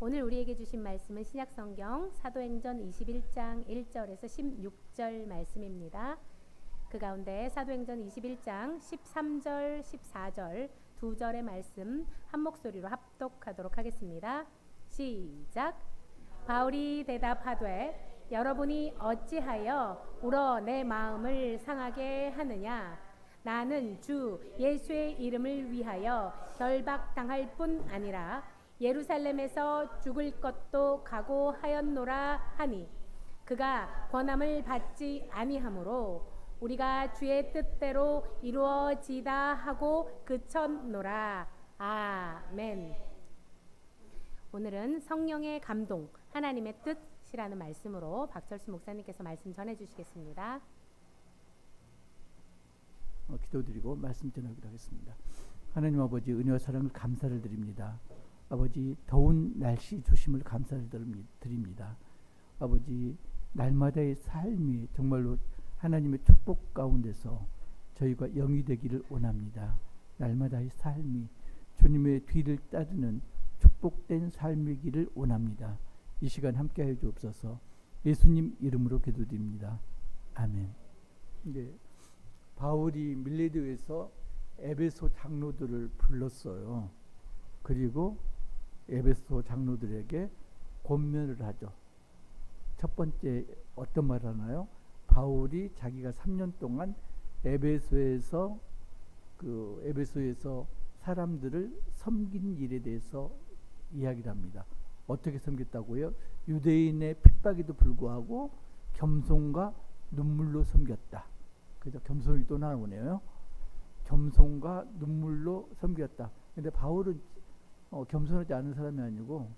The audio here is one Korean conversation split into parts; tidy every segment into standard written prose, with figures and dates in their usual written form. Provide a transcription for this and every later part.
오늘 우리에게 주신 말씀은 신약성경 사도행전 21장 1절에서 16절 말씀입니다. 그 가운데 사도행전 21장 13절, 14절 두 절의 말씀 한 목소리로 합독하도록 하겠습니다. 시작. 바울이 대답하되 여러분이 어찌하여 울어 내 마음을 상하게 하느냐. 나는 주 예수의 이름을 위하여 결박당할 뿐 아니라 예루살렘에서 죽을 것도 각오하였노라 하니 그가 권함을 받지 아니하므로 우리가 주의 뜻대로 이루어지다 하고 그쳤노라. 아멘. 오늘은 성령의 감동, 하나님의 뜻이라는 말씀으로 박철수 목사님께서 말씀 전해주시겠습니다. 기도드리고 말씀 전하기로 하겠습니다. 하나님 아버지, 은혜와 사랑을 감사를 드립니다. 아버지, 더운 날씨 조심을 감사를 드립니다. 아버지, 날마다의 삶이 정말로 하나님의 축복 가운데서 저희가 영이 되기를 원합니다. 날마다의 삶이 주님의 뒤를 따르는 축복된 삶이기를 원합니다. 이 시간 함께하여 주옵소서. 예수님 이름으로 기도드립니다. 아멘. 네, 바울이 밀레도에서 에베소 장로들을 불렀어요. 그리고 에베소 장로들에게 권면을 하죠. 첫 번째 어떤 말 하나요? 바울이 자기가 3년 동안 에베소에서 사람들을 섬긴 일에 대해서 이야기를 합니다. 어떻게 섬겼다고요? 유대인의 핍박에도 불구하고 겸손과 눈물로 섬겼다. 그죠? 겸손이 또 나오네요. 겸손과 눈물로 섬겼다. 근데 바울은 겸손하지 않은 사람이 아니고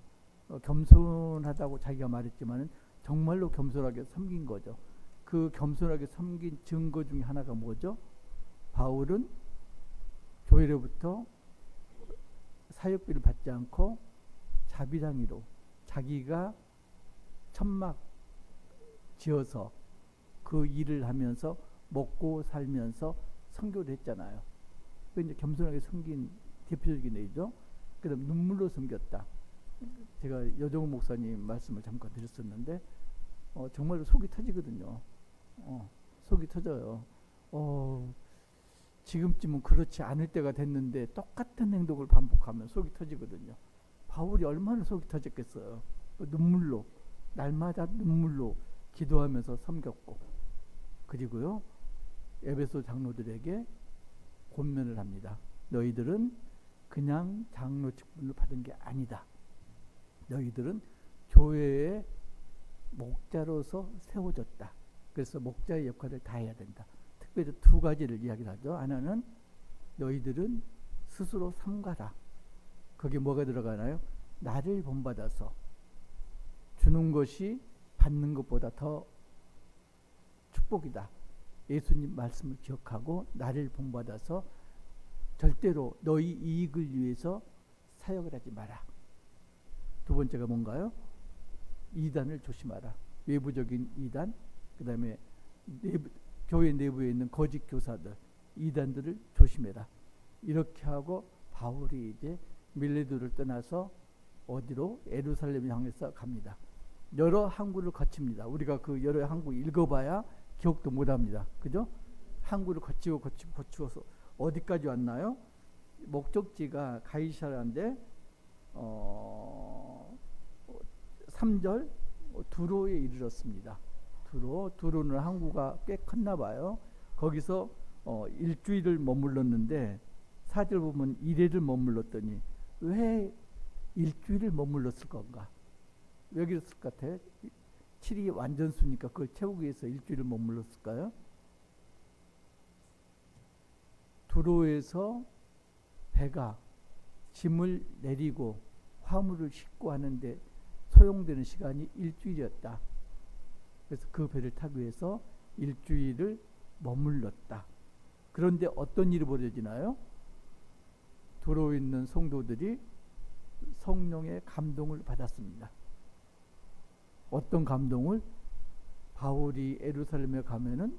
겸손하다고 자기가 말했지만은 정말로 겸손하게 섬긴 거죠. 그 겸손하게 섬긴 증거 중에 하나가 뭐죠? 바울은 교회로부터 사역비를 받지 않고 자비당위로 자기가 천막 지어서 그 일을 하면서 먹고 살면서 선교를 했잖아요. 그 이제 겸손하게 섬긴 대표적인 예죠. 그다음 눈물로 섬겼다. 제가 여정훈 목사님 말씀을 잠깐 드렸었는데 정말로 속이 터지거든요. 속이 터져요. 지금쯤은 그렇지 않을 때가 됐는데 똑같은 행동을 반복하면 속이 터지거든요. 바울이 얼마나 속이 터졌겠어요. 눈물로, 날마다 눈물로 기도하면서 섬겼고, 그리고요 에베소 장로들에게 권면을 합니다. 너희들은 그냥 장로 직분을 받은 게 아니다. 너희들은 교회의 목자로서 세워졌다. 그래서 목자의 역할을 다해야 된다. 특별히 두 가지를 이야기를 하죠. 하나는 너희들은 스스로 삼가라. 거기에 뭐가 들어가나요? 나를 본받아서 주는 것이 받는 것보다 더 축복이다. 예수님 말씀을 기억하고 나를 본받아서 절대로 너희 이익을 위해서 사역을 하지 마라. 두 번째가 뭔가요? 이단을 조심하라. 외부적인 이단, 그 다음에 교회 내부에 있는 거짓 교사들, 이단들을 조심해라. 이렇게 하고 바울이 이제 밀레도를 떠나서 어디로? 예루살렘을 향해서 갑니다. 여러 항구를 거칩니다. 우리가 그 여러 항구 읽어봐야 기억도 못합니다. 그죠? 항구를 거치고서 어디까지 왔나요? 목적지가 가이사라인데 3절 두로에 이르렀습니다. 두로는 항구가 꽤 컸나 봐요. 거기서 일주일을 머물렀는데 4절 보면 이래를 머물렀더니 왜 일주일을 머물렀을 건가? 왜 그랬을 것 같아요? 7이 완전수니까 그걸 채우기 위해서 일주일을 머물렀을까요? 두로에서 배가 짐을 내리고 화물을 싣고 하는데 소요되는 시간이 일주일이었다. 그래서 그 배를 타기 위해서 일주일을 머물렀다. 그런데 어떤 일이 벌어지나요? 두로에 있는 성도들이 성령의 감동을 받았습니다. 어떤 감동을? 바울이 예루살렘에 가면은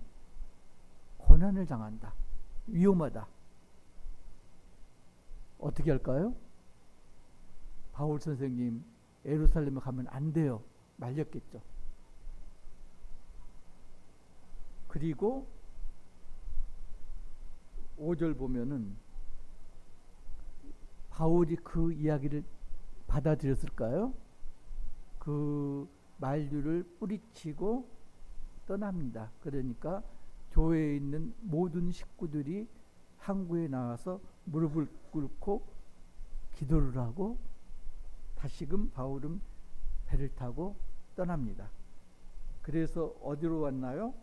고난을 당한다. 위험하다. 어떻게 할까요? 바울 선생님 예루살렘에 가면 안 돼요. 말렸겠죠. 그리고 5절 보면은 바울이 그 이야기를 받아들였을까요? 그 만류를 뿌리치고 떠납니다. 그러니까 교회에 있는 모든 식구들이 항구에 나와서 무릎을 꿇고 기도를 하고 다시금 바울은 배를 타고 떠납니다. 그래서 어디로 왔나요?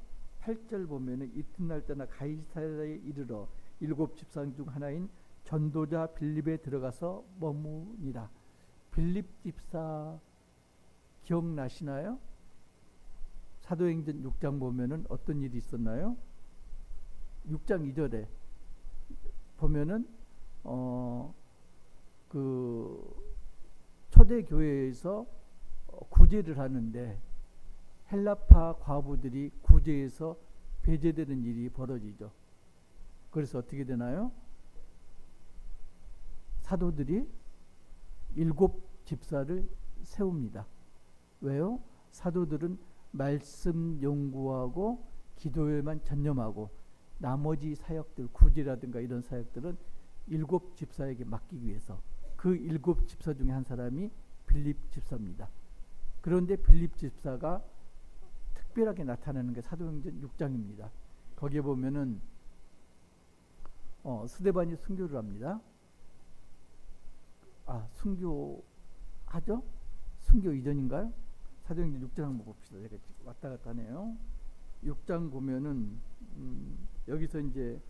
8절 보면은 이튿날 떠나 가이사랴에 이르러 7 집사 중 하나인 전도자 빌립에 들어가서 머무니라. 빌립 집사 기억나시나요? 사도행전 6장 보면은 어떤 일이 있었나요? 6장 2절에 보면은 그 초대 교회에서 구제를 하는데 헬라파 과부들이 구제해서 배제되는 일이 벌어지죠. 그래서 어떻게 되나요? 사도들이 7 집사를 세웁니다. 왜요? 사도들은 말씀 연구하고 기도에만 전념하고 나머지 사역들, 구제라든가 이런 사역들은 7 집사에게 맡기기 위해서. 그 7 집사 중에 한 사람이 빌립 집사입니다. 그런데 빌립 집사가 특별하게 나타나는 게 사도행전 6장입니다. 거기에 보면은 스데반이 순교를 합니다. 순교하죠? 순교 이전인가요? 사도행전 6장 한번 봅시다. 제가 왔다 갔다 하네요. 6장 보면은 여기서 이제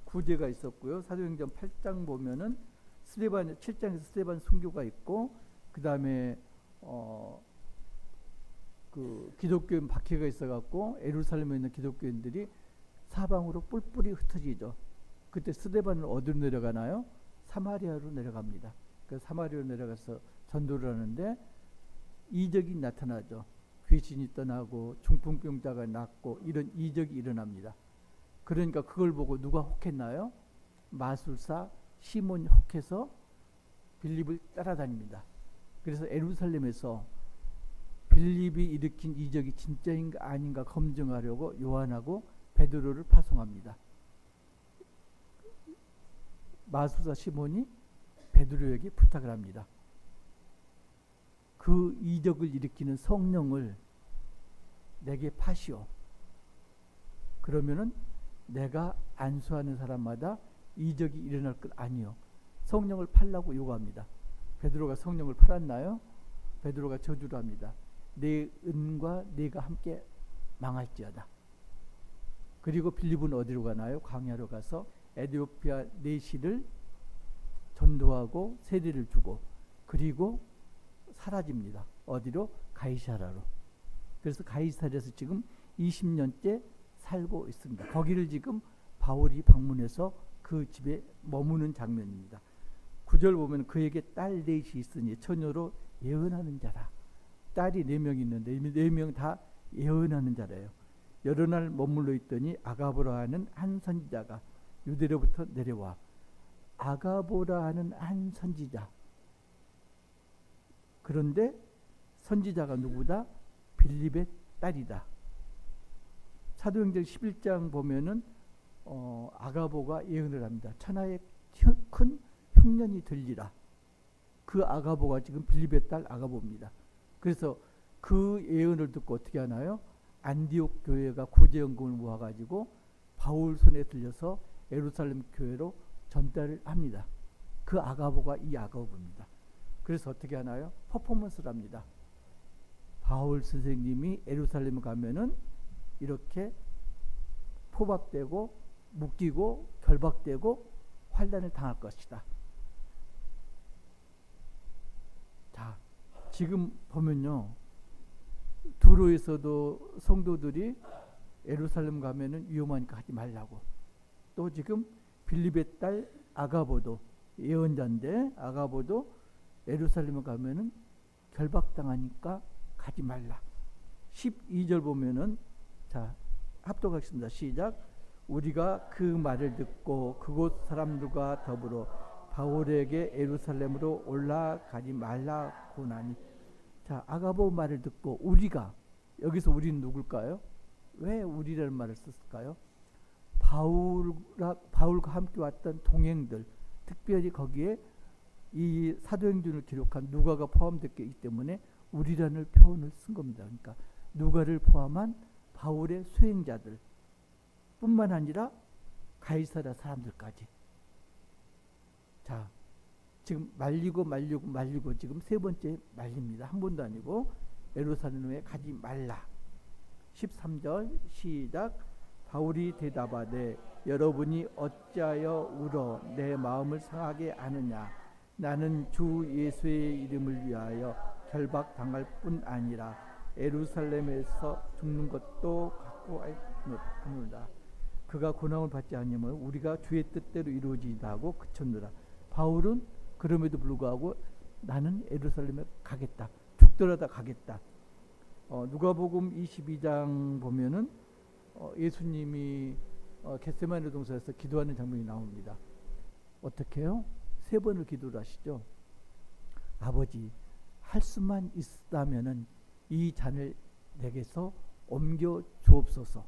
구제가 있었고요. 사도행전 8장 보면은 스데반 7장에서 스데반 순교가 있고, 그 다음에 그 기독교인 박해가 있어갖고 예루살렘에 있는 기독교인들이 사방으로 뿔뿔이 흩어지죠. 그때 스데반은 어디로 내려가나요? 사마리아로 내려갑니다. 그래서 사마리아로 내려가서 전도를 하는데 이적이 나타나죠. 귀신이 떠나고 중풍병자가 낫고 이런 이적이 일어납니다. 그러니까 그걸 보고 누가 혹했나요? 마술사 시몬이 혹해서 빌립을 따라다닙니다. 그래서 예루살렘에서 빌립이 일으킨 이적이 진짜인가 아닌가 검증하려고 요한하고 베드로를 파송합니다. 마술사 시몬이 베드로에게 부탁을 합니다. 그 이적을 일으키는 성령을 내게 파시오. 그러면은 내가 안수하는 사람마다 이적이 일어날 것 아니요. 성령을 팔라고 요구합니다. 베드로가 성령을 팔았나요? 베드로가 저주를 합니다. 내 은과 내가 함께 망할지어다. 그리고 빌립은 어디로 가나요? 광야로 가서 에티오피아 내시를 전도하고 세례를 주고 그리고 사라집니다. 어디로? 가이사라로. 그래서 가이사라에서 지금 20년째 살고 있습니다. 거기를 지금 바울이 방문해서 그 집에 머무는 장면입니다. 9절 보면 그에게 딸 넷이 있으니 처녀로 예언하는 자라. 딸이 4명 있는데 4명 다 예언하는 자래요. 여러 날 머물러 있더니 아가보라 하는 한 선지자가 유대로부터 내려와. 아가보라 하는 한 선지자. 그런데 선지자가 누구다? 빌립의 딸이다. 사도행전 11장 보면은 아가보가 예언을 합니다. 천하에 큰 흉년이 들리라. 그 아가보가 지금 빌립의 딸 아가보입니다. 그래서 그 예언을 듣고 어떻게 하나요? 안디옥 교회가 구제연금을 모아가지고 바울 손에 들려서 예루살렘 교회로 전달을 합니다. 그 아가보가 이 아가보입니다. 그래서 어떻게 하나요? 퍼포먼스를 합니다. 바울 선생님이 예루살렘에 가면은 이렇게 포박되고 묶이고 결박되고 환난을 당할 것이다. 자, 지금 보면요, 두로에서도 성도들이 예루살렘 가면은 위험하니까 하지 말라고. 또 지금 빌립의 딸 아가보도 예언자인데 아가보도 예루살렘에 가면은 결박당하니까 가지 말라. 12절 보면은, 자, 합독하겠습니다. 시작. 우리가 그 말을 듣고 그곳 사람들과 더불어 바울에게 예루살렘으로 올라가지 말라고 나니. 자, 아가보 말을 듣고 우리가, 여기서 우리는 누굴까요? 왜 우리라는 말을 썼을까요? 바울과 함께 왔던 동행들, 특별히 거기에 이 사도행전을 기록한 누가가 포함되기 때문에 우리라는 표현을 쓴 겁니다. 그러니까 누가를 포함한 바울의 수행자들 뿐만 아니라 가이사랴 사람들까지. 자, 지금 말리고 지금 세 번째 말립니다. 한 번도 아니고. 예루살렘에 가지 말라. 13절 시작. 바울이 대답하되 여러분이 어찌하여 울어 내 마음을 상하게 하느냐. 나는 주 예수의 이름을 위하여 결박당할 뿐 아니라 예루살렘에서 죽는 것도 각오하노라. 그가 고난을 받지 않으면 우리가 주의 뜻대로 이루어지다 하고 그쳤노라. 바울은 그럼에도 불구하고 나는 예루살렘에 가겠다. 죽더라도 가겠다. 누가복음 22장 보면은 예수님이 겟세마네 동산에서 기도하는 장면이 나옵니다. 어떻게 해요? 3번을 기도를 하시죠. 아버지, 할 수만 있다면은 이 잔을 내게서 옮겨 주옵소서.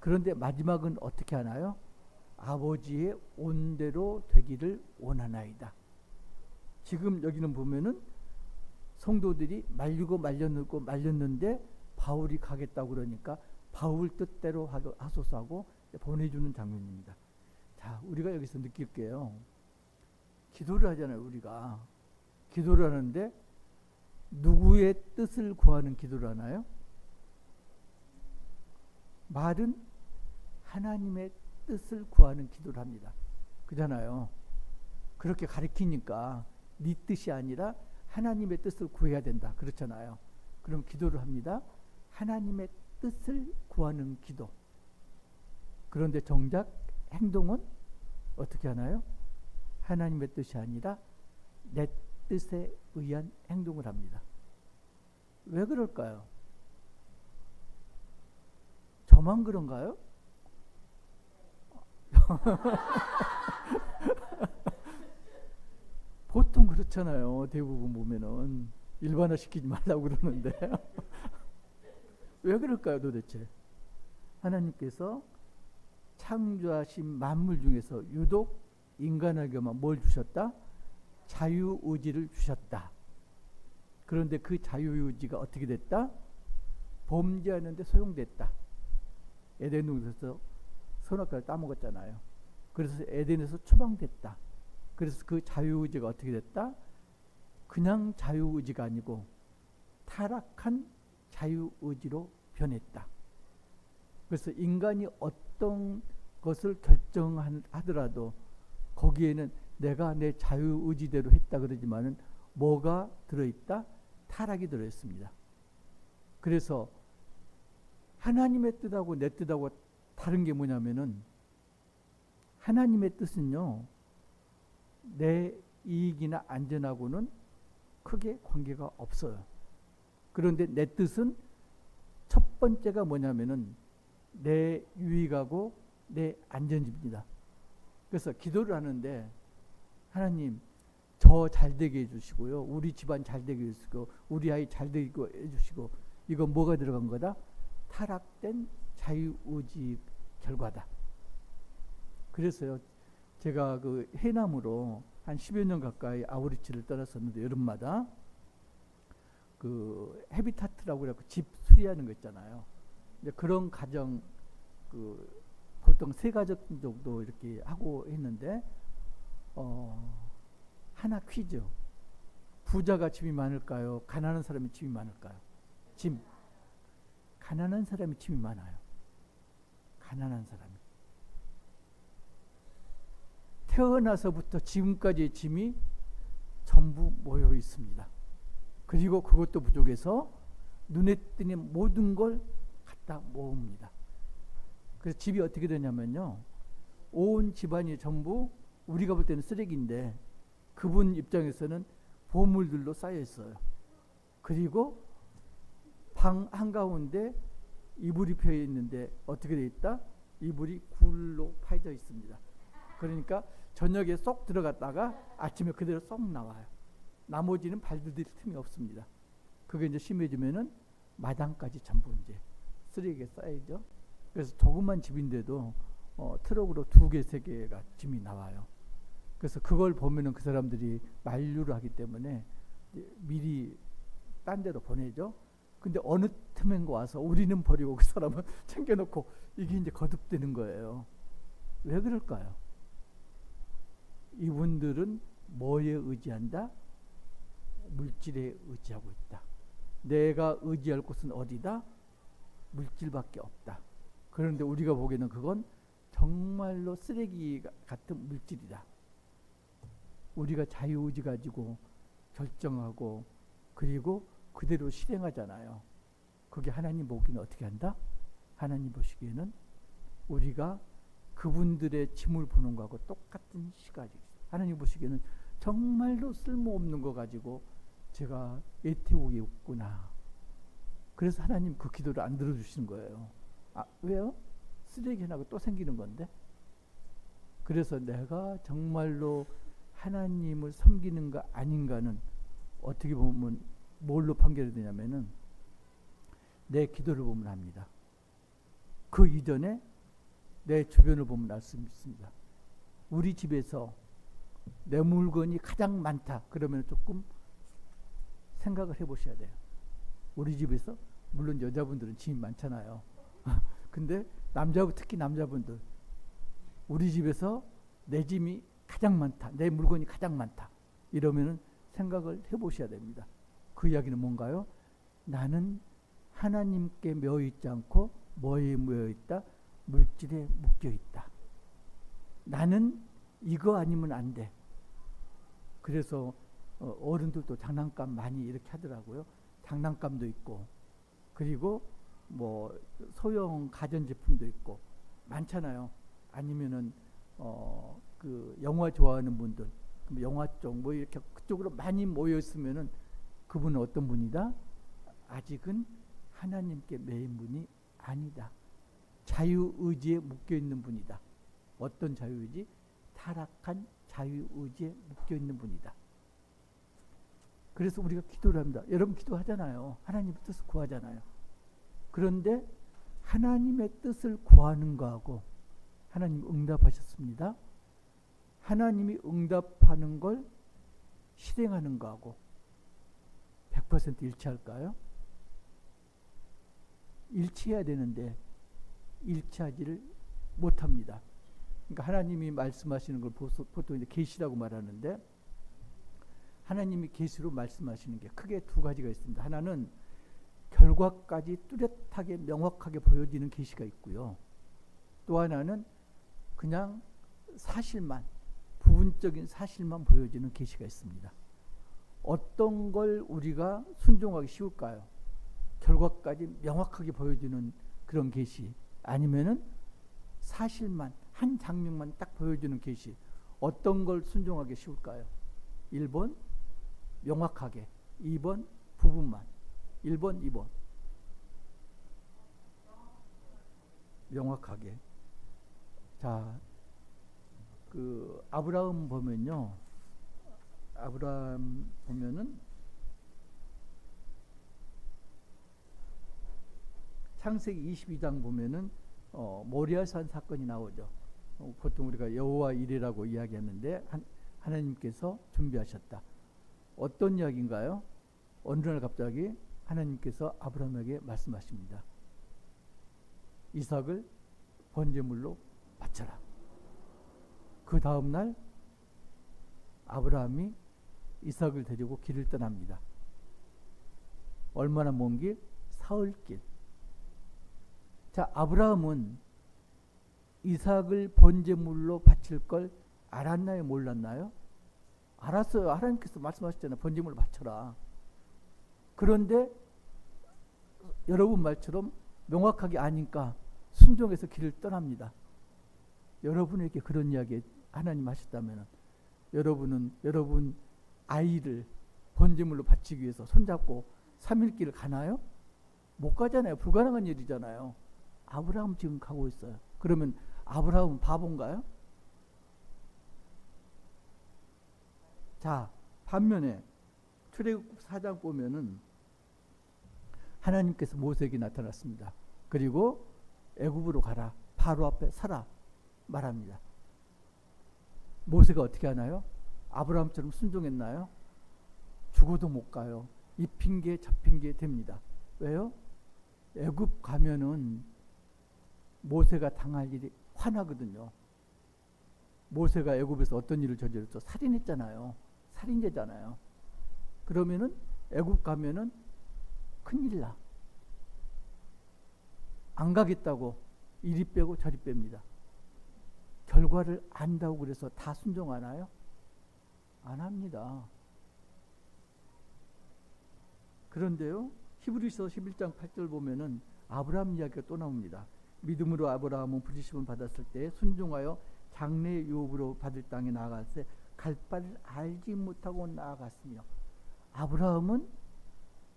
그런데 마지막은 어떻게 하나요? 아버지의 온대로 되기를 원하나이다. 지금 여기는 보면은 성도들이 말렸는데 바울이 가겠다고 그러니까 바울 뜻대로 하소서 하고 보내주는 장면입니다. 자, 우리가 여기서 느낄게요. 기도를 하잖아요. 우리가 기도를 하는데 누구의 뜻을 구하는 기도를 하나요? 말은 하나님의 뜻을 구하는 기도를 합니다. 그잖아요. 그렇게 가르치니까 네 뜻이 아니라 하나님의 뜻을 구해야 된다. 그렇잖아요. 그럼 기도를 합니다. 하나님의 뜻을 구하는 기도. 그런데 정작 행동은 어떻게 하나요? 하나님의 뜻이 아니라 내 뜻에 의한 행동을 합니다. 왜 그럴까요? 저만 그런가요? 보통 그렇잖아요. 대부분 보면은 일반화 시키지 말라고 그러는데 왜 그럴까요 도대체? 하나님께서 창조하신 만물 중에서 유독 인간에게만 뭘 주셨다? 자유의지를 주셨다. 그런데 그 자유의지가 어떻게 됐다? 범죄하는데 소용됐다. 에덴 동산에서 선악과를 따먹었잖아요. 그래서 에덴에서 추방됐다. 그래서 그 자유의지가 어떻게 됐다? 그냥 자유의지가 아니고 타락한 자유의지로 변했다. 그래서 인간이 어떤 것을 결정하더라도 거기에는 내가 내 자유의지대로 했다 그러지만은 뭐가 들어있다? 타락이 들어있습니다. 그래서 하나님의 뜻하고 내 뜻하고 다른 게 뭐냐면은 하나님의 뜻은요, 내 이익이나 안전하고는 크게 관계가 없어요. 그런데 내 뜻은 첫 번째가 뭐냐면은 내 유익하고 내 안전입니다. 그래서 기도를 하는데 하나님 저 잘되게 해주시고요, 우리 집안 잘되게 해주시고 우리 아이 잘되게 해주시고, 이건 뭐가 들어간 거다? 타락된 자유의지 결과다. 그래서요, 제가 그 해남으로 한 10여 년 가까이 아우리치를 떠났었는데 여름마다 그 헤비타트라고 그래서 집 수리하는 거 있잖아요. 이제 그런 가정 그 보통 3가정 정도 이렇게 하고 했는데 하나 퀴즈. 부자가 집이 많을까요? 가난한 사람이 집이 많을까요? 가난한 사람이 집이 많아요. 가난한 사람이. 태어나서부터 지금까지의 짐이 전부 모여 있습니다. 그리고 그것도 부족해서 눈에 띄는 모든 걸 갖다 모읍니다. 그래서 집이 어떻게 되냐면요, 온 집안이 전부 우리가 볼 때는 쓰레기인데 그분 입장에서는 보물들로 쌓여 있어요. 그리고 방 한가운데 이불이 펴 있는데 어떻게 되어 있다? 이불이 굴로 파여져 있습니다. 그러니까 저녁에 쏙 들어갔다가 아침에 그대로 쏙 나와요. 나머지는 발디딜 틈이 없습니다. 그게 이제 심해지면은 마당까지 전부 이제 쓰레기가 쌓이죠. 그래서 조그만 집인데도 트럭으로 2개, 3개가 짐이 나와요. 그래서 그걸 보면은 그 사람들이 만류를 하기 때문에 미리 딴 데로 보내죠. 근데 어느 틈엔가 와서 우리는 버리고 그 사람은 챙겨놓고 이게 이제 거듭되는 거예요. 왜 그럴까요? 이분들은 뭐에 의지한다? 물질에 의지하고 있다. 내가 의지할 곳은 어디다? 물질밖에 없다. 그런데 우리가 보기에는 그건 정말로 쓰레기 같은 물질이다. 우리가 자유의지 가지고 결정하고 그리고 그대로 실행하잖아요. 그게 하나님 보기에는 어떻게 한다? 하나님 보시기에는 우리가 그분들의 짐을 보는 거하고 똑같은 시각이 있어요. 하나님 보시기에는 정말로 쓸모없는 거 가지고 제가 애태우고 있구나. 그래서 하나님 그 기도를 안 들어주시는 거예요. 왜요? 쓰레기 하나가 또 생기는 건데. 그래서 내가 정말로 하나님을 섬기는가 아닌가는 어떻게 보면 뭘로 판결이 되냐면은 내 기도를 보면 압니다. 그 이전에 내 주변을 보면 알 수 있습니다. 우리 집에서 내 물건이 가장 많다. 그러면 조금 생각을 해보셔야 돼요. 우리 집에서 물론 여자분들은 짐이 많잖아요. 근데 특히 남자분들 우리 집에서 내 짐이 가장 많다. 내 물건이 가장 많다. 이러면은 생각을 해보셔야 됩니다. 그 이야기는 뭔가요? 나는 하나님께 매여있지 않고 뭐에 매여있다? 물질에 묶여있다. 나는 이거 아니면 안 돼. 그래서 어른들도 장난감 많이 이렇게 하더라고요. 장난감도 있고 그리고 뭐 소형 가전제품도 있고 많잖아요. 아니면은 그 영화 좋아하는 분들 영화 쪽 뭐 이렇게 그쪽으로 많이 모여 있으면은 그분은 어떤 분이다? 아직은 하나님께 매인 분이 아니다. 자유의지에 묶여있는 분이다. 어떤 자유의지? 타락한 자유의지에 묶여있는 분이다. 그래서 우리가 기도를 합니다. 여러분 기도하잖아요. 하나님의 뜻을 구하잖아요. 그런데 하나님의 뜻을 구하는 거하고 하나님 응답하셨습니다. 하나님이 응답하는 걸 실행하는 거하고 100% 일치할까요? 일치해야 되는데 일치하지를 못합니다. 그러니까 하나님이 말씀하시는 걸 보통 이제 계시라고 말하는데 하나님이 계시로 말씀하시는 게 크게 2가지가 있습니다. 하나는 결과까지 뚜렷하게 명확하게 보여지는 계시가 있고요. 또 하나는 그냥 사실만 부분적인 사실만 보여지는 계시가 있습니다. 어떤 걸 우리가 순종하기 쉬울까요? 결과까지 명확하게 보여주는 그런 계시 아니면은 사실만 한 장면만 딱 보여주는 계시 어떤 걸 순종하기 쉬울까요? 1번 명확하게 2번 부분만 1번 2번 명확하게. 자, 그 아브라함 보면요. 아브라함 보면은 창세기 22장 보면은 모리아산 사건이 나오죠. 보통 우리가 여호와 이레라고 이야기하는데 하나님께서 준비하셨다. 어떤 이야기인가요? 어느 날 갑자기 하나님께서 아브라함에게 말씀하십니다. 이삭을 번제물로 바쳐라. 그 다음 날 아브라함이 이삭을 데리고 길을 떠납니다. 얼마나 먼 길? 사흘길. 자, 아브라함은 이삭을 번제물로 바칠 걸 알았나요? 몰랐나요? 알았어요. 하나님께서 말씀하셨잖아요. 번제물로 바쳐라. 그런데 여러분 말처럼 명확하게 아니까 순종해서 길을 떠납니다. 여러분에게 그런 이야기 하나님 하셨다면 여러분 아이를 번제물로 바치기 위해서 손잡고 3일 길을 가나요? 못 가잖아요. 불가능한 일이잖아요. 아브라함 지금 가고 있어요. 그러면 아브라함은 바본가요? 자, 반면에 출애굽 4장 보면은 하나님께서 모세에게 나타났습니다. 그리고 애굽으로 가라. 바로 앞에 서라 말합니다. 모세가 어떻게 하나요? 아브라함처럼 순종했나요? 죽어도 못 가요. 이 핑계 저 핑계 됩니다. 왜요? 애굽 가면은 모세가 당할 일이 화나거든요. 모세가 애굽에서 어떤 일을 저질렀죠? 살인했잖아요. 살인죄잖아요. 그러면은 애굽 가면은 큰일 나. 안 가겠다고 이리 빼고 저리 뺍니다. 결과를 안다고 그래서 다 순종하나요? 안 합니다. 그런데요, 히브리서 11장 8절 보면은 아브라함 이야기가 또 나옵니다. 믿음으로 아브라함은 부르심을 받았을 때 순종하여 장래의 유업으로 받을 땅에 나아갔을 때 갈 바를 알지 못하고 나아갔으며, 아브라함은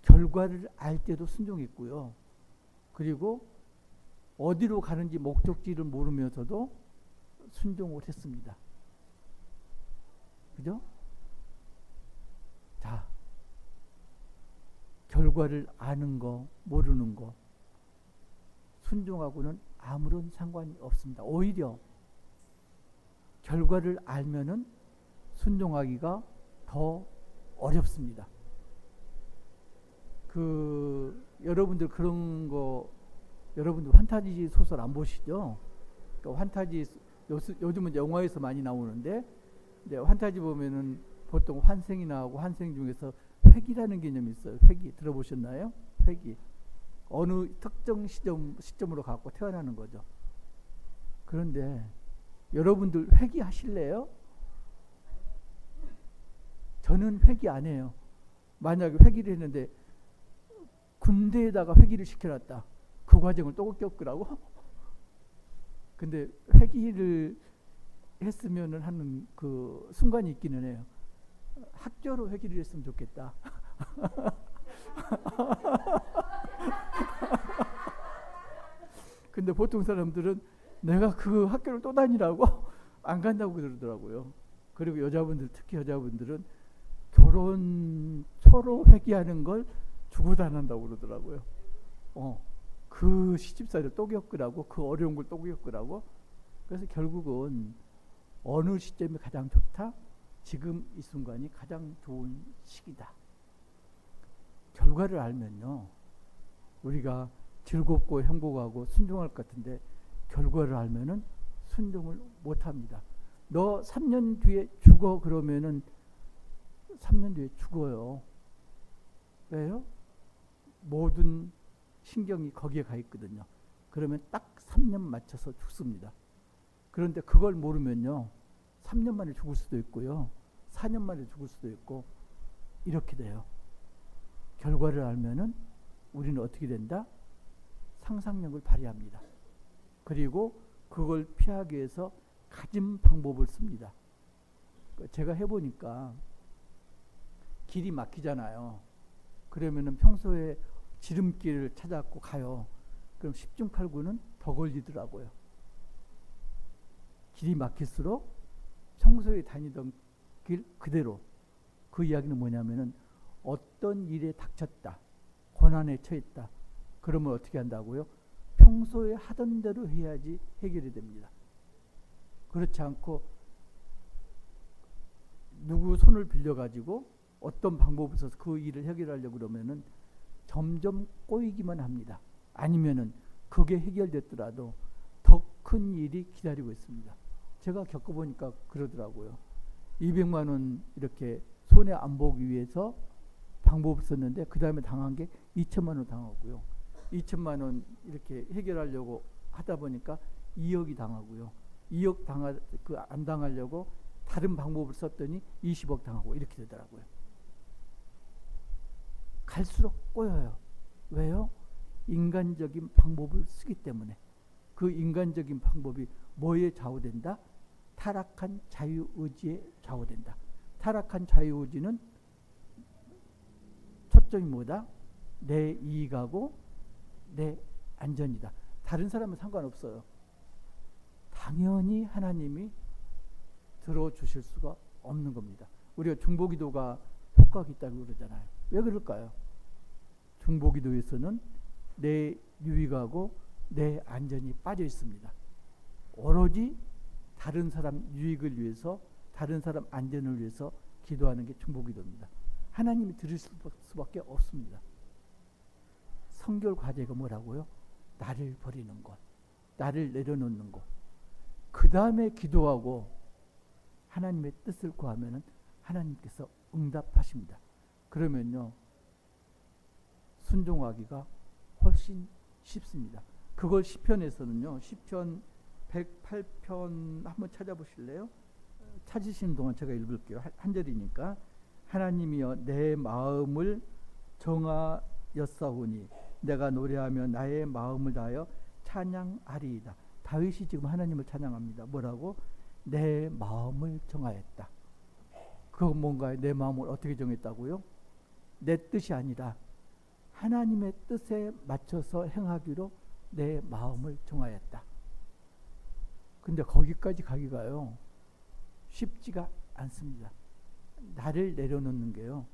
결과를 알 때도 순종했고요. 그리고 어디로 가는지 목적지를 모르면서도 순종을 했습니다. 그죠? 자, 결과를 아는 거, 모르는 거, 순종하고는 아무런 상관이 없습니다. 오히려 결과를 알면은 순종하기가 더 어렵습니다. 여러분들 그런 거, 여러분들 환타지 소설 안 보시죠? 환타지 요즘은 영화에서 많이 나오는데, 근데 환타지 보면은 보통 환생이 나오고, 환생 중에서 회귀라는 개념이 있어요. 회귀 들어보셨나요? 회귀. 어느 특정 시점으로 갖고 태어나는 거죠. 그런데 여러분들 회귀 하실래요? 저는 회귀 안 해요. 만약에 회귀를 했는데 군대에다가 회귀를 시켜놨다. 그 과정을 또 겪으라고? 근데 회귀를 했으면은 하는 그 순간이 있기는 해요. 학교로 회귀를 했으면 좋겠다. 근데 보통 사람들은 내가 그 학교를 또 다니라고 안 간다고 그러더라고요. 그리고 여자분들, 특히 여자분들은 결혼 서로 회귀하는 걸 죽어도 안 한다고 그러더라고요. 그 시집살이를 또 겪으라고, 그 어려운 걸 또 겪으라고. 그래서 결국은 어느 시점이 가장 좋다? 지금 이 순간이 가장 좋은 시기다. 결과를 알면요, 우리가 즐겁고 행복하고 순종할 것 같은데, 결과를 알면은 순종을 못합니다. 너 3년 뒤에 죽어 그러면은 3년 뒤에 죽어요. 왜요? 모든 신경이 거기에 가 있거든요. 그러면 딱 3년 맞춰서 죽습니다. 그런데 그걸 모르면요, 3년 만에 죽을 수도 있고요, 4년 만에 죽을 수도 있고, 이렇게 돼요. 결과를 알면은 우리는 어떻게 된다? 상상력을 발휘합니다. 그리고 그걸 피하기 위해서 가진 방법을 씁니다. 제가 해보니까 길이 막히잖아요. 그러면은 평소에 지름길을 찾아갖고 가요. 그럼 10중 8구는 더 걸리더라고요. 길이 막힐수록 평소에 다니던 길 그대로. 그 이야기는 뭐냐면은 어떤 일에 닥쳤다, 고난에 처했다, 그러면 어떻게 한다고요? 평소에 하던 대로 해야지 해결이 됩니다. 그렇지 않고 누구 손을 빌려가지고 어떤 방법을 써서 그 일을 해결하려고 그러면은 점점 꼬이기만 합니다. 아니면은 그게 해결됐더라도 더 큰 일이 기다리고 있습니다. 제가 겪어보니까 그러더라고요. 200만 원 이렇게 손해 안 보기 위해서 방법을 썼는데 그 다음에 당한 게 2천만 원 당하고요. 2천만 원 이렇게 해결하려고 하다 보니까 2억이 당하고요. 2억 안 당하려고 다른 방법을 썼더니 20억 당하고 이렇게 되더라고요. 갈수록 꼬여요. 왜요? 인간적인 방법을 쓰기 때문에. 그 인간적인 방법이 뭐에 좌우된다? 타락한 자유의지에 좌우된다. 타락한 자유의지는 초점이 뭐다? 내 이익하고 내 안전이다. 다른 사람은 상관없어요. 당연히 하나님이 들어주실 수가 없는 겁니다. 우리가 중보기도가 효과가 있다고 그러잖아요. 왜 그럴까요? 중보기도에서는 내 유익하고 내 안전이 빠져 있습니다. 오로지 다른 사람 유익을 위해서, 다른 사람 안전을 위해서 기도하는 게 중보기도입니다. 하나님이 들을 수밖에 없습니다. 성결 과제가 뭐라고요? 나를 버리는 것, 나를 내려놓는 것. 그 다음에 기도하고 하나님의 뜻을 구하면은 하나님께서 응답하십니다. 그러면요, 순종하기가 훨씬 쉽습니다. 그걸 시편에서는요, 시편 108편 한번 찾아보실래요? 찾으시는 동안 제가 읽을게요. 한 절이니까. 하나님이여 내 마음을 정하였사오니 내가 노래하며 나의 마음을 다하여 찬양하리이다. 다윗이 지금 하나님을 찬양합니다. 뭐라고? 내 마음을 정하였다. 그건 뭔가요? 내 마음을 어떻게 정했다고요? 내 뜻이 아니라 하나님의 뜻에 맞춰서 행하기로 내 마음을 정하였다. 근데 거기까지 가기가요, 쉽지가 않습니다. 나를 내려놓는 게요,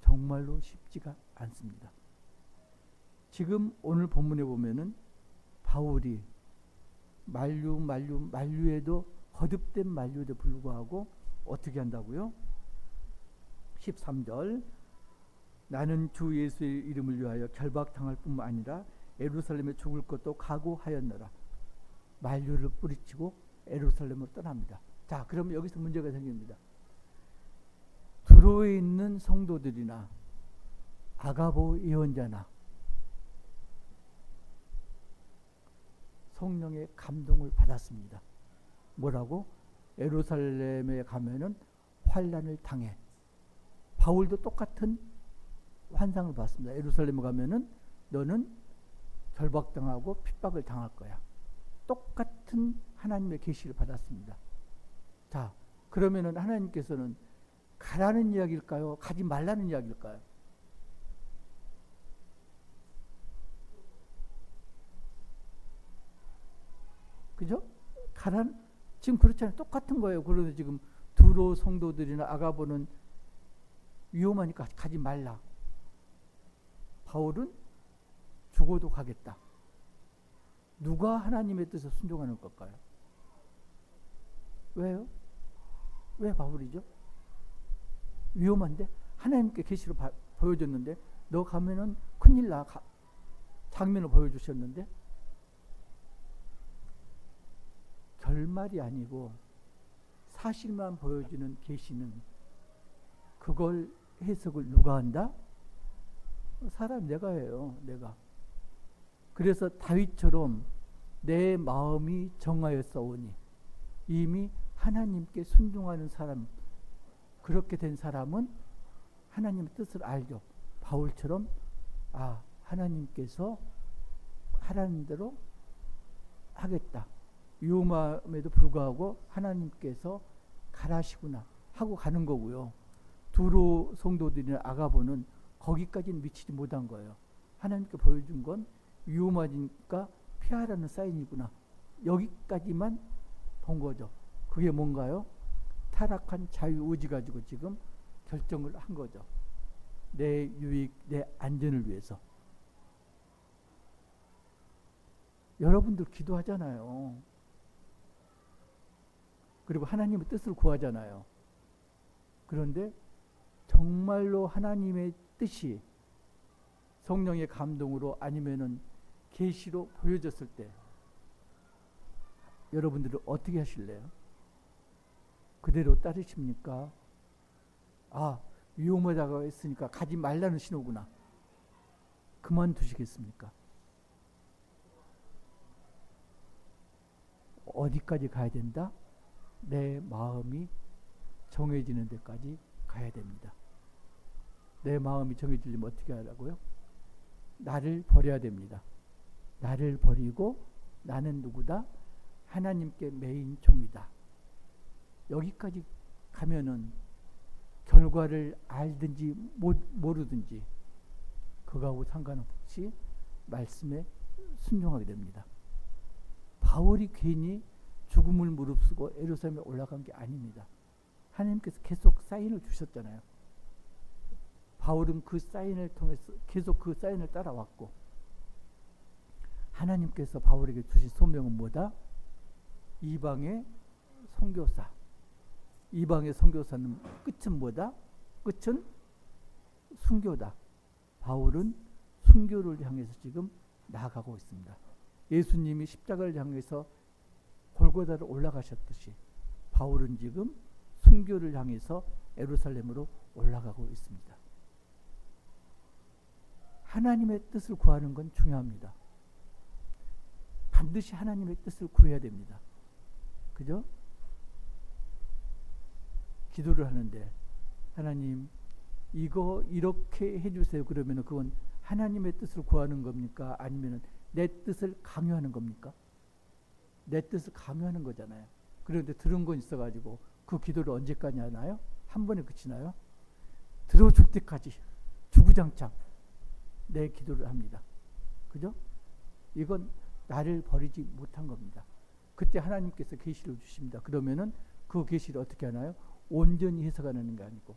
정말로 쉽지가 않습니다. 지금 오늘 본문에 보면은 바울이 만류에도, 거듭된 만류에도 불구하고 어떻게 한다고요? 13절, 나는 주 예수의 이름을 위하여 결박당할 뿐만 아니라 예루살렘에 죽을 것도 각오하였노라. 만류를 뿌리치고 예루살렘으로 떠납니다. 자, 그러면 여기서 문제가 생깁니다. 두로에 있는 성도들이나 아가보 예언자나 성령의 감동을 받았습니다. 뭐라고? 예루살렘에 가면은 환난을 당해. 바울도 똑같은 환상을 봤습니다. 예루살렘에 가면은 너는 결박당하고 핍박을 당할 거야. 똑같은 하나님의 계시를 받았습니다. 자, 그러면은 하나님께서는 가라는 이야기일까요? 가지 말라는 이야기일까요? 그죠? 지금 그렇잖아요. 똑같은 거예요. 그래서 지금 두로 성도들이나 아가보는 위험하니까 가지 말라. 바울은 죽어도 가겠다. 누가 하나님의 뜻에 순종하는 걸까요? 왜요? 왜 바울이죠? 위험한데? 하나님께 계시로 보여줬는데 너 가면은 큰일 나. 장면을 보여주셨는데 결말이 아니고 사실만 보여주는 계시는, 그걸 해석을 누가 한다? 사람 내가 해요. 내가. 그래서 다윗처럼 내 마음이 정하였사오니, 이미 하나님께 순종하는 사람, 그렇게 된 사람은 하나님의 뜻을 알죠. 바울처럼 하나님께서 하라는 대로 하겠다. 위험함에도 불구하고 하나님께서 가라시구나 하고 가는 거고요. 두로 성도들이나 아가보는 거기까지는 미치지 못한 거예요. 하나님께 보여준 건 위험하니까 피하라는 사인이구나. 여기까지만 본 거죠. 그게 뭔가요? 타락한 자유의지 가지고 지금 결정을 한 거죠. 내 유익, 내 안전을 위해서. 여러분들 기도하잖아요. 그리고 하나님의 뜻을 구하잖아요. 그런데 정말로 하나님의 뜻이 성령의 감동으로 아니면은 계시로 보여졌을 때 여러분들은 어떻게 하실래요? 그대로 따르십니까? 위험하다고 했으니까 가지 말라는 신호구나. 그만두시겠습니까? 어디까지 가야 된다? 내 마음이 정해지는 데까지 가야 됩니다. 내 마음이 정해지려면 어떻게 하라고요? 나를 버려야 됩니다. 나를 버리고 나는 누구다? 하나님께 매인 종이다. 여기까지 가면은 결과를 알든지 모르든지 그거하고 상관없이 말씀에 순종하게 됩니다. 바울이 괜히 죽음을 무릅쓰고 예루살렘에 올라간 게 아닙니다. 하나님께서 계속 사인을 주셨잖아요. 바울은 그 사인을 통해서 계속 그 사인을 따라왔고, 하나님께서 바울에게 주신 소명은 뭐다? 이방의 선교사. 이방의 선교사는 끝은 뭐다? 끝은 순교다. 바울은 순교를 향해서 지금 나아가고 있습니다. 예수님이 십자가를 향해서 골고다를 올라가셨듯이 바울은 지금 순교를 향해서 예루살렘으로 올라가고 있습니다. 하나님의 뜻을 구하는 건 중요합니다. 반드시 하나님의 뜻을 구해야 됩니다. 그죠? 기도를 하는데 하나님 이거 이렇게 해주세요. 그러면 그건 하나님의 뜻을 구하는 겁니까? 아니면 내 뜻을 강요하는 겁니까? 내 뜻을 강요하는 거잖아요. 그런데 들은 건 있어가지고 그 기도를 언제까지 하나요? 한 번에 그치나요? 들어줄 때까지 주구장창 내 기도를 합니다. 그죠? 이건 나를 버리지 못한 겁니다. 그때 하나님께서 계시를 주십니다. 그러면은 그 계시를 어떻게 하나요? 온전히 해석하는 게 아니고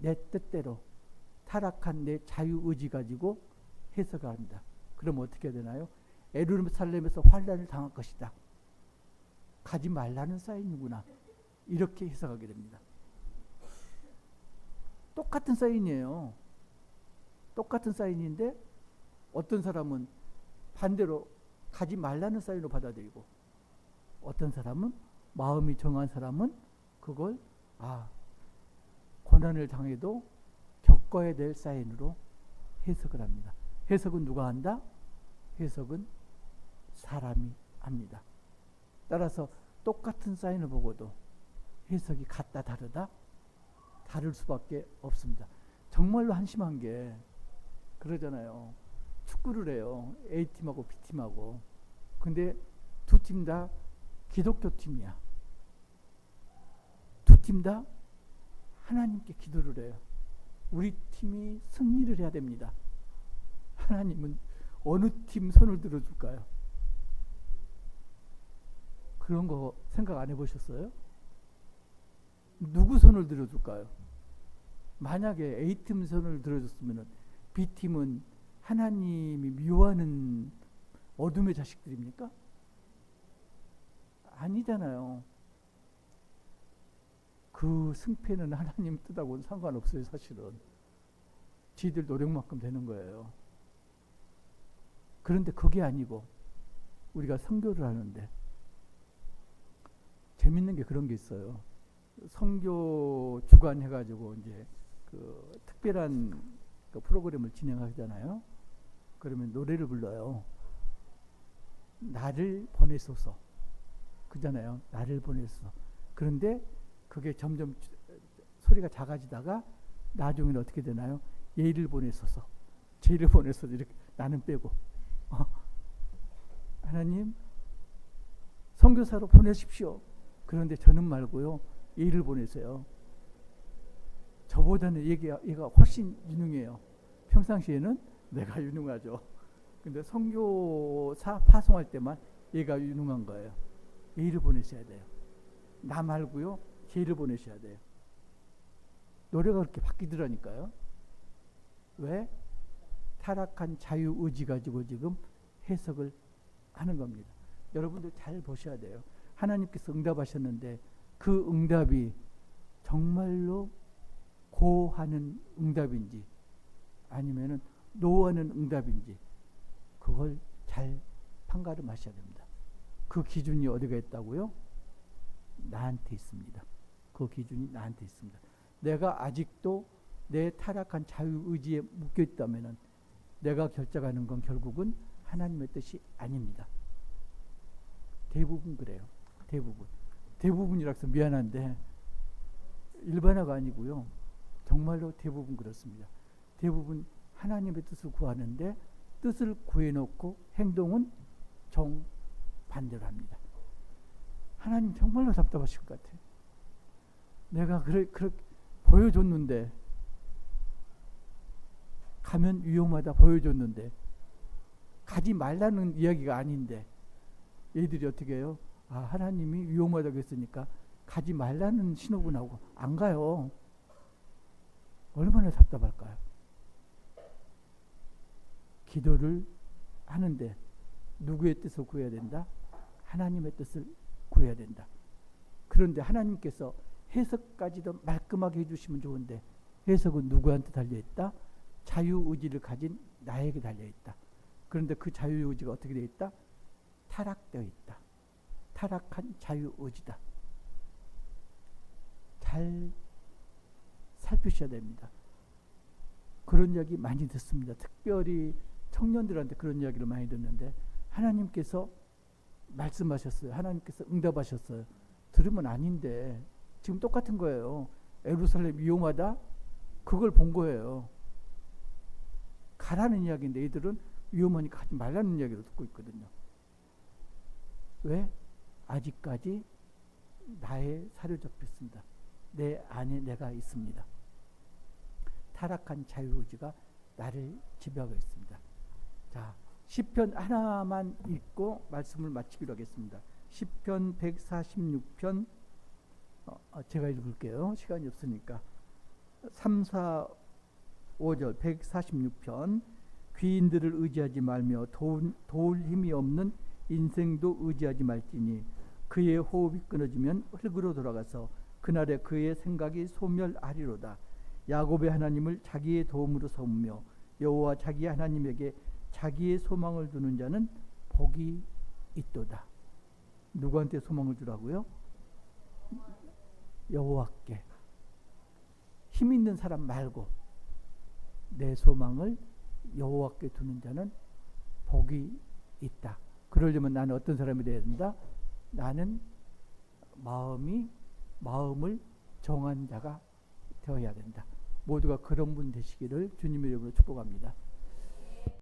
내 뜻대로 타락한 내 자유의지 가지고 해석합니다. 그럼 어떻게 되나요? 예루살렘에서 환난을 당할 것이다. 가지 말라는 사인이구나. 이렇게 해석하게 됩니다. 똑같은 사인이에요. 똑같은 사인인데 어떤 사람은 반대로 가지 말라는 사인으로 받아들이고, 어떤 사람은 마음이 정한 사람은 그걸 고난을 당해도 겪어야 될 사인으로 해석을 합니다. 해석은 누가 한다? 해석은 사람이 합니다. 따라서 똑같은 사인을 보고도 해석이 같다 다르다? 다를 수밖에 없습니다. 정말로 한심한 게 그러잖아요. 축구를 해요. A팀하고 B팀하고. 근데 두 팀 다 기독교 팀이야. 두 팀 다 하나님께 기도를 해요. 우리 팀이 승리를 해야 됩니다. 하나님은 어느 팀 손을 들어줄까요? 그런 거 생각 안 해보셨어요? 누구 손을 들어줄까요? 만약에 A팀 손을 들어줬으면 B팀은 하나님이 미워하는 어둠의 자식들입니까? 아니잖아요. 그 승패는 하나님 뜻하고는 상관없어요. 사실은 지들 노력만큼 되는 거예요. 그런데 그게 아니고 우리가 선교를 하는데 재밌는 게 그런 게 있어요. 선교 주간 해가지고 이제 그 특별한 그 프로그램을 진행하잖아요. 그러면 노래를 불러요. 나를 보내소서. 그잖아요. 나를 보내소서. 그런데 그게 점점 소리가 작아지다가 나중에는 어떻게 되나요? 얘를 보내소서. 쟤를 보내소서. 이렇게 나는 빼고. 하나님 선교사로 보내십시오. 그런데 저는 말고요. 얘를 보내세요. 저보다는 얘가 훨씬 유능해요. 평상시에는 내가 유능하죠. 근데 선교사 파송할 때만 얘가 유능한 거예요. 얘를 보내셔야 돼요. 나 말고요. 걔를 보내셔야 돼요. 노래가 그렇게 바뀌더라니까요. 왜? 타락한 자유의지 가지고 지금 해석을 하는 겁니다. 여러분들 잘 보셔야 돼요. 하나님께서 응답하셨는데 그 응답이 정말로 고하는 응답인지 아니면은 노하는 응답인지 그걸 잘 판가름하셔야 됩니다. 그 기준이 어디가 있다고요? 나한테 있습니다. 그 기준이 나한테 있습니다. 내가 아직도 내 타락한 자유의지에 묶여 있다면은 내가 결정하는 건 결국은 하나님의 뜻이 아닙니다. 대부분 그래요. 대부분이라서 미안한데 일반화가 아니고요. 정말로 대부분 그렇습니다. 대부분 하나님의 뜻을 구하는데 뜻을 구해놓고 행동은 정반대로 합니다. 하나님 정말로 답답하실 것 같아요. 내가 그렇게 보여줬는데 가면 위험하다 보여줬는데 가지 말라는 이야기가 아닌데 얘들이 어떻게 해요? 하나님이 위험하다고 했으니까 가지 말라는 신호군하고 안 가요. 얼마나 답답할까요? 기도를 하는데 누구의 뜻을 구해야 된다? 하나님의 뜻을 구해야 된다. 그런데 하나님께서 해석까지도 말끔하게 해주시면 좋은데 해석은 누구한테 달려있다? 자유의지를 가진 나에게 달려있다. 그런데 그 자유의지가 어떻게 되어 있다? 타락되어 있다. 타락한 자유의지다. 잘 살피셔야 됩니다. 그런 이야기 많이 듣습니다. 특별히 청년들한테 그런 이야기를 많이 듣는데 하나님께서 말씀하셨어요. 하나님께서 응답하셨어요. 들으면 아닌데 지금 똑같은 거예요. 예루살렘 위험하다? 그걸 본 거예요. 가라는 이야기인데 이들은 위험하니까 가지 말라는 이야기를 듣고 있거든요. 왜? 아직까지 나의 사로잡혀 있습니다. 내 안에 내가 있습니다. 타락한 자유의지가 나를 지배하고 있습니다. 자, 시편 하나만 읽고 말씀을 마치기로 하겠습니다. 시편 146편 제가 읽을게요. 시간이 없으니까. 3, 4, 5절 146편 귀인들을 의지하지 말며 도울 힘이 없는 인생도 의지하지 말지니 그의 호흡이 끊어지면 흙으로 돌아가서 그날에 그의 생각이 소멸하리로다. 야곱의 하나님을 자기의 도움으로 삼으며 여호와 자기 하나님에게 자기의 소망을 두는 자는 복이 있도다. 누구한테 소망을 두라고요? 여호와께. 힘 있는 사람 말고 내 소망을 여호와께 두는 자는 복이 있다. 그러려면 나는 어떤 사람이 되어야 된다? 나는 마음을 정한 자가 되어야 된다. 모두가 그런 분 되시기를 주님의 이름으로 축복합니다.